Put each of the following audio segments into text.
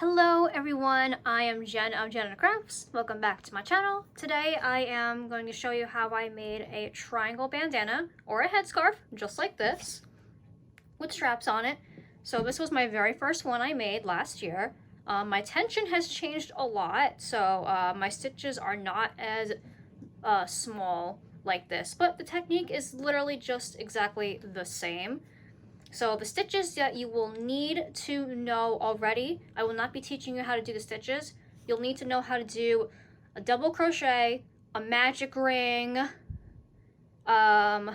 Hello everyone, I am Jen of Jen Crafts. Welcome back to my channel. Today I am going to show you how I made a triangle bandana or a headscarf just like this with straps on it. So this was my very first one I made last year. My tension has changed a lot, so my stitches are not as small like this, but the technique is literally just exactly the same. So the stitches that you will need to know already, I will not be teaching you how to do the stitches. You'll need to know how to do a double crochet, a magic ring, and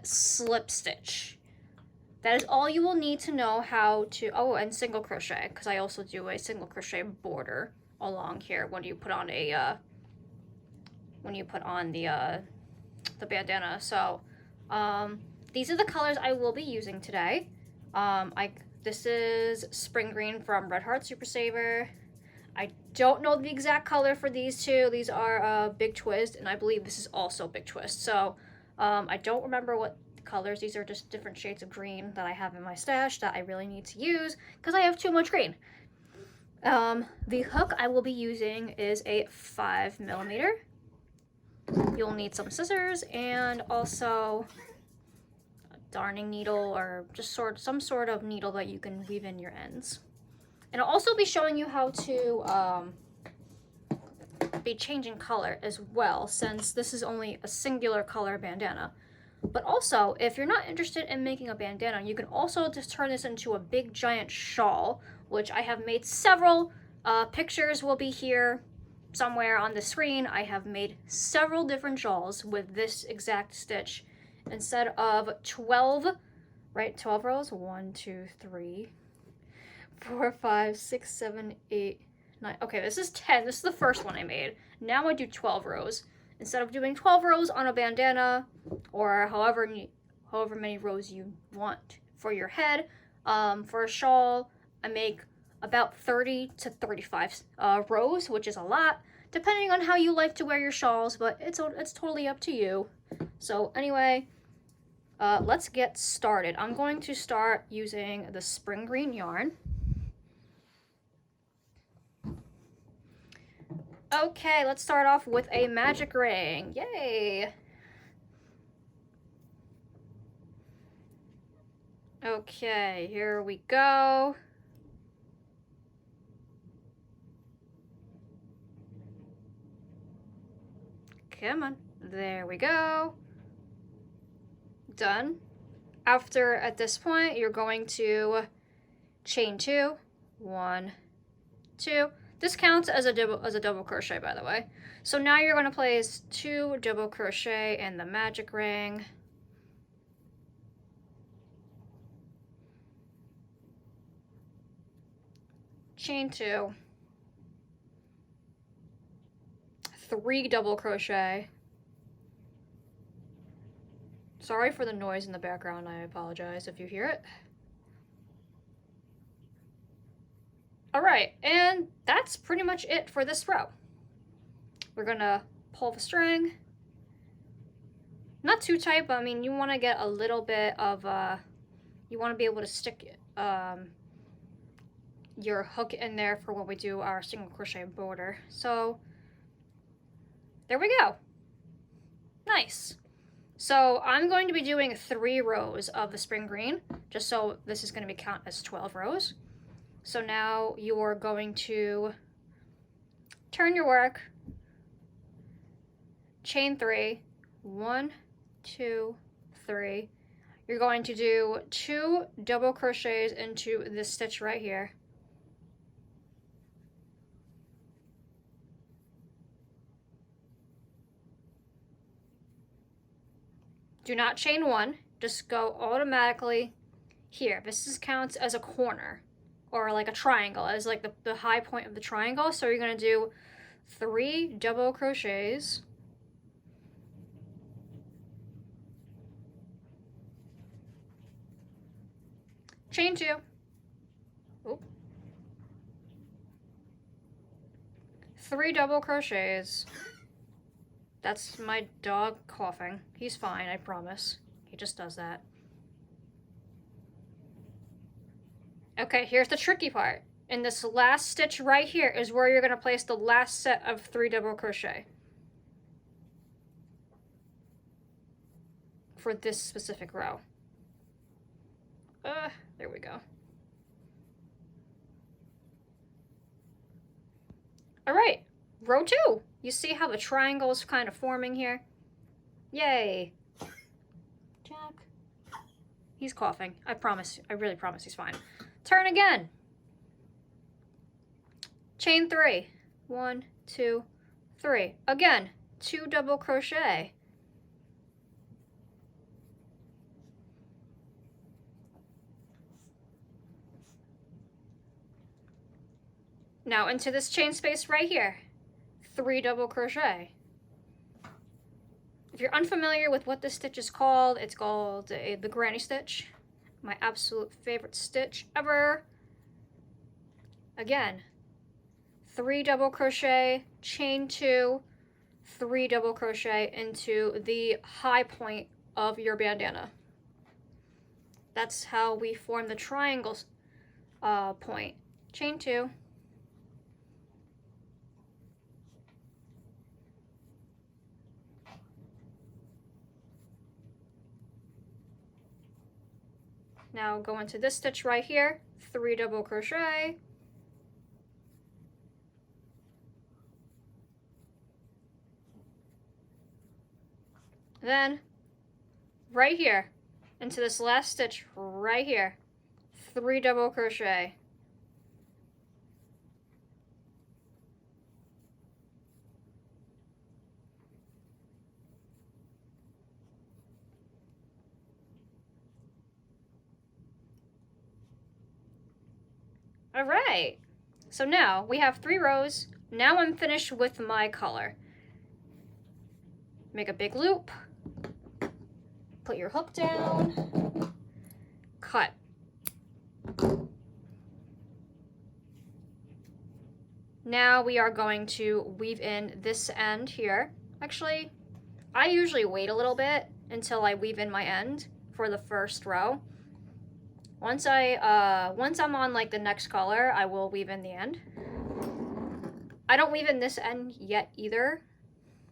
slip stitch. That is all you will need to know how to, oh, and single crochet, because I also do a single crochet border along here when you put on a, the bandana. So, these are the colors I will be using today. This is Spring Green from Red Heart Super Saver. I don't know the exact color for these two. These are Big Twist, and I believe this is also Big Twist. So I don't remember what the colors. These are just different shades of green that I have in my stash that I really need to use because I have too much green. The hook I will be using is a 5mm. You'll need some scissors and also darning needle or just some sort of needle that you can weave in your ends. And I'll also be showing you how to be changing color as well, since this is only a singular color bandana. But also, if you're not interested in making a bandana, you can also just turn this into a big giant shawl, which I have made several. Pictures will be here somewhere on the screen. I have made several different shawls with this exact stitch. Instead of 12, right, 12 rows, 1, 2, 3, 4, 5, 6, 7, 8, 9. Okay, this is 10. This is the first one I made. Now I do 12 rows. Instead of doing 12 rows on a bandana, or however many rows you want for your head, for a shawl, I make about 30 to 35 rows, which is a lot, depending on how you like to wear your shawls, but it's totally up to you. So anyway, let's get started. I'm going to start using the Spring Green yarn. Okay, let's start off with a magic ring. Yay! Okay, here we go. Come on. There we go. Done. After, at this point, you're going to chain 2. 1, 2. This counts as a double crochet, by the way. So now you're going to place 2 double crochet in the magic ring. Chain 2. 3 double crochet. Sorry for the noise in the background, I apologize if you hear it. Alright, and that's pretty much it for this row. We're gonna pull the string. Not too tight, but I mean, you want to get a little bit of, you want to be able to stick your hook in there for when we do our single crochet border. So, there we go. Nice. So I'm going to be doing 3 rows of the Spring Green, just so this is going to be count as 12 rows. So now you're going to turn your work, chain 3, 1, 2, 3. You're going to do 2 double crochets into this stitch right here. Do not chain 1, just go automatically here. This counts as a corner, or like a triangle, as like the high point of the triangle. So you're gonna do 3 double crochets. Chain 2. Oop. 3 double crochets. That's my dog coughing. He's fine, I promise. He just does that. Okay, here's the tricky part. In this last stitch right here is where you're going to place the last set of 3 double crochet for this specific row. There we go. All right, row 2. You see how the triangle is kind of forming here? Yay. Jack. He's coughing. I promise, I really promise he's fine. Turn again. Chain 3. 1, 2, 3. Again, 2 double crochet. Now into this chain space right here, 3 double crochet. If you're unfamiliar with what this stitch is called, it's called the granny stitch. My absolute favorite stitch ever. Again, 3 double crochet, chain 2, 3 double crochet into the high point of your bandana. That's how we form the triangle point. Chain 2. Now go into this stitch right here, 3 double crochet. Then right here, into this last stitch right here, 3 double crochet. All right, so now we have 3 rows. Now I'm finished with my color. Make a big loop, put your hook down, cut. Now we are going to weave in this end here. Actually, I usually wait a little bit until I weave in my end for the first row. Once I'm on like the next color, I will weave in the end. I don't weave in this end yet either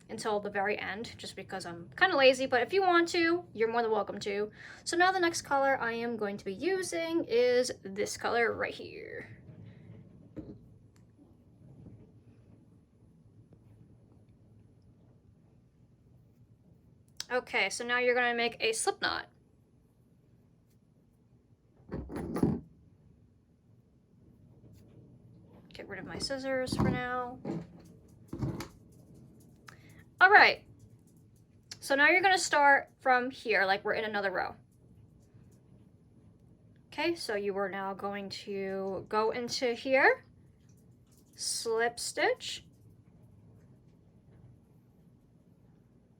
until the very end, just because I'm kind of lazy, but if you want to, you're more than welcome to. So now the next color I am going to be using is this color right here. Okay, so now you're gonna make a slip knot. Get rid of my scissors for now. All right, so now you're gonna start from here, like we're in another row. Okay, so you are now going to go into here, slip stitch,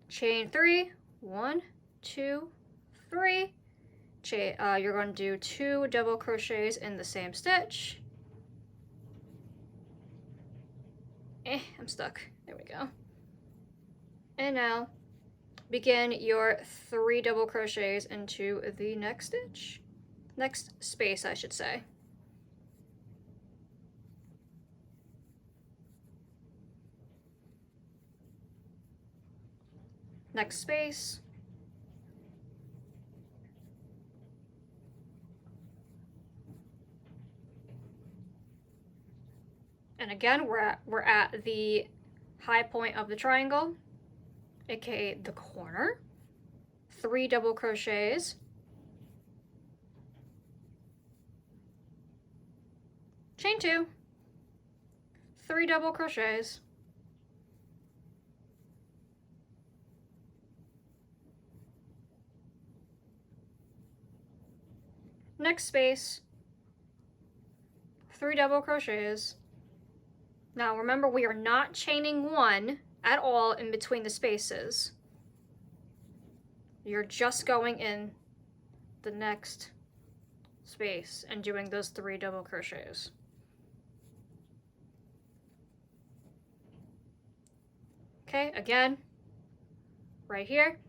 chain 3, 1, 2, 3. You're going to do 2 double crochets in the same stitch. I'm stuck. There we go. And now begin your 3 double crochets into the next stitch. Next space, I should say. Next space. And again, we're at the high point of the triangle, aka the corner. 3 double crochets. Chain 2. 3 double crochets. Next space. 3 double crochets. Now remember, we are not chaining 1 at all in between the spaces. You're just going in the next space and doing those 3 double crochets. Okay, again, right here,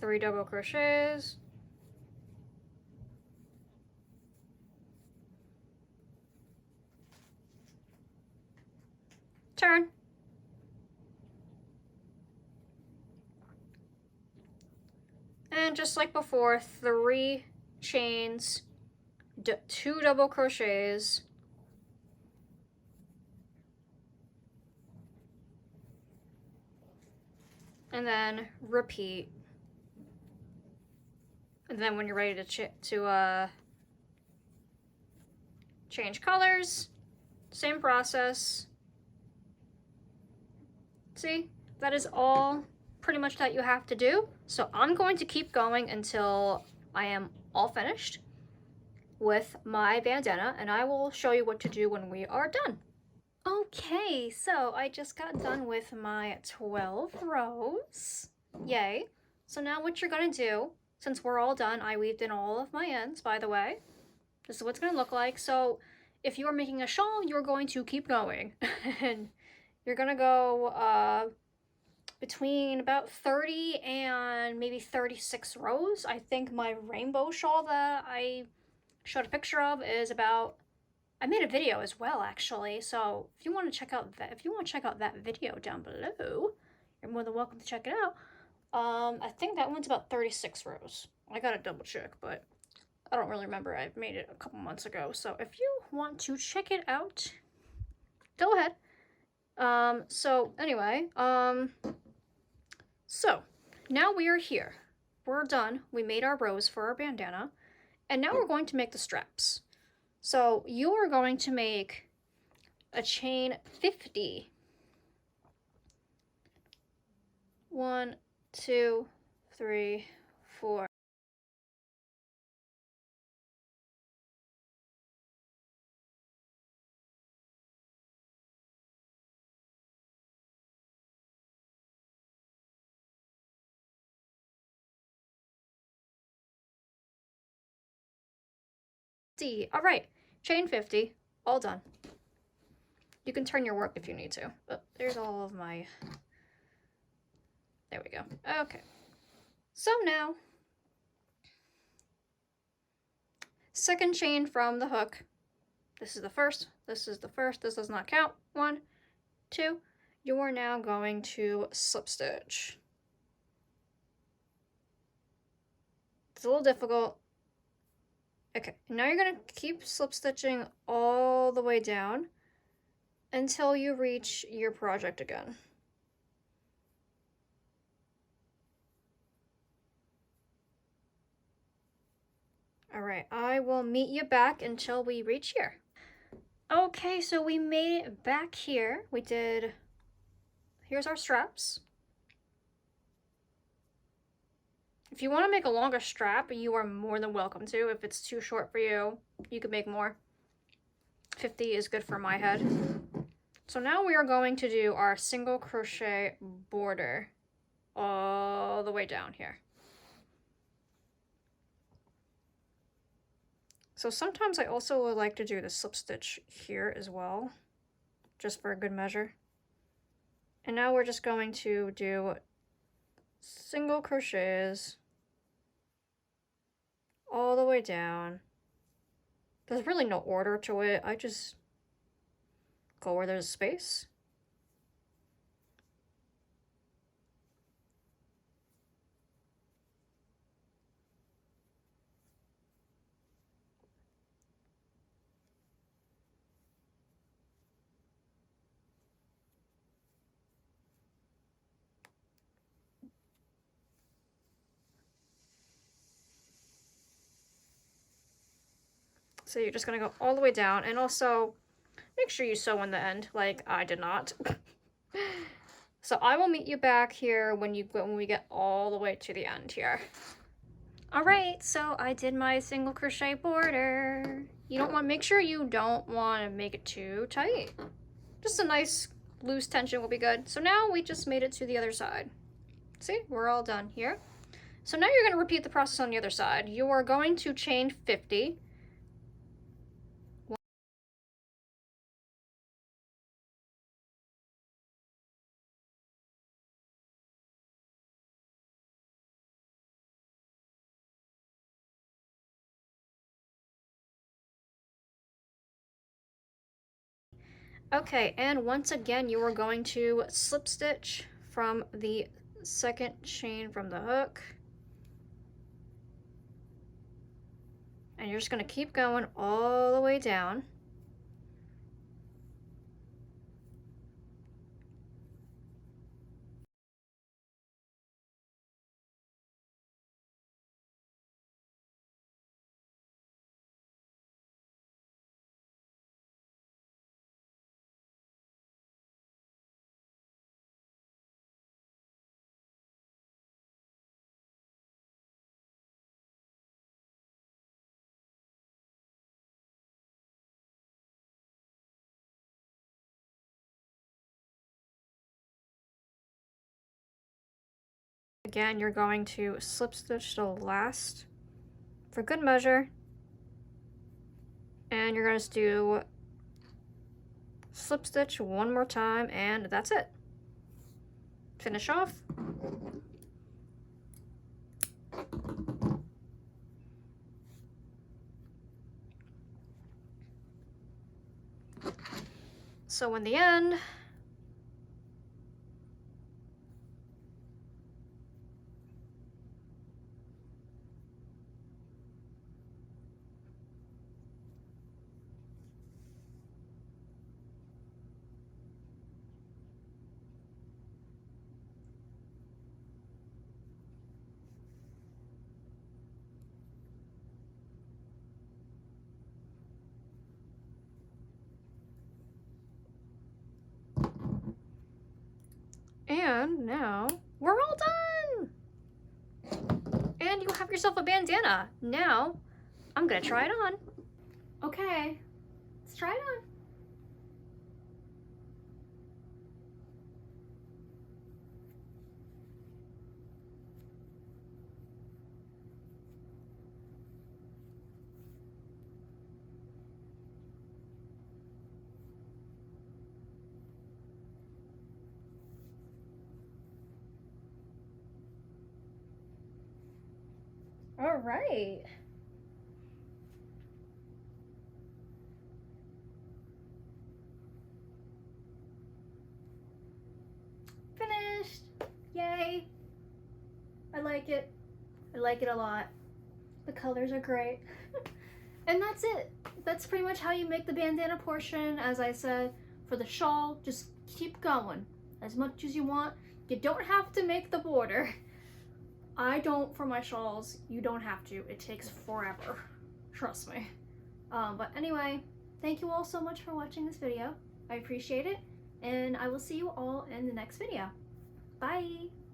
3 double crochets. turn. And just like before, 3 chains, 2 double crochets, and then repeat. And then when you're ready to change colors, same process. See, that is all pretty much that you have to do. So I'm going to keep going until I am all finished with my bandana, and I will show you what to do when we are done. Okay, so I just got done with my 12 rows. Yay. So now what you're gonna do, since we're all done, I weaved in all of my ends, by the way. This is what it's gonna look like. So if you're making a shawl, you're going to keep going. And you're gonna go between about 30 and maybe 36 rows. I think my rainbow shawl that I showed a picture of is about, I made a video as well actually, so if you want to check out that video down below, you're more than welcome to check it out. I think that one's about 36 rows. I gotta double check, but I don't really remember. I made it a couple months ago, so if you want to check it out, go ahead. So anyway, so now we are here. We're done. We made our rows for our bandana, and now we're going to make the straps. So you are going to make a chain 50. 1, 2, 3, 4. D. All right, chain 50, all done. You can turn your work if you need to. But there's all of my, there we go. Okay, so now, second chain from the hook. This is the first, this is the first, this does not count. 1, 2, you are now going to slip stitch. It's a little difficult. Okay, now you're gonna keep slip stitching all the way down until you reach your project again. All right, I will meet you back until we reach here. Okay, so we made it back here. We did, here's our straps. If you want to make a longer strap, you are more than welcome to. If it's too short for you, you could make more. 50 is good for my head. So now we are going to do our single crochet border all the way down here. So sometimes I also would like to do the slip stitch here as well, just for a good measure. And now we're just going to do single crochets all the way down. There's really no order to it. I just go where there's space. So you're just gonna go all the way down, and also make sure you sew in the end, like I did not. So I will meet you back here when we get all the way to the end here. All right, so I did my single crochet border. Make sure you don't want to make it too tight. Just a nice loose tension will be good. So now we just made it to the other side. See, we're all done here. So now you're going to repeat the process on the other side. You are going to chain 50. Okay, and once again, you are going to slip stitch from the second chain from the hook. And you're just going to keep going all the way down. Again, you're going to slip stitch the last for good measure. And you're going to do slip stitch one more time, and that's it. Finish off. So in the end, and now we're all done. And you have yourself a bandana. Now, I'm gonna try it on. Okay, let's try it on. All right. Finished. Yay. I like it. I like it a lot. The colors are great. And that's it. That's pretty much how you make the bandana portion. As I said, for the shawl, just keep going as much as you want. You don't have to make the border. I don't for my shawls. You don't have to. It takes forever. Trust me. But anyway, thank you all so much for watching this video. I appreciate it. And I will see you all in the next video. Bye!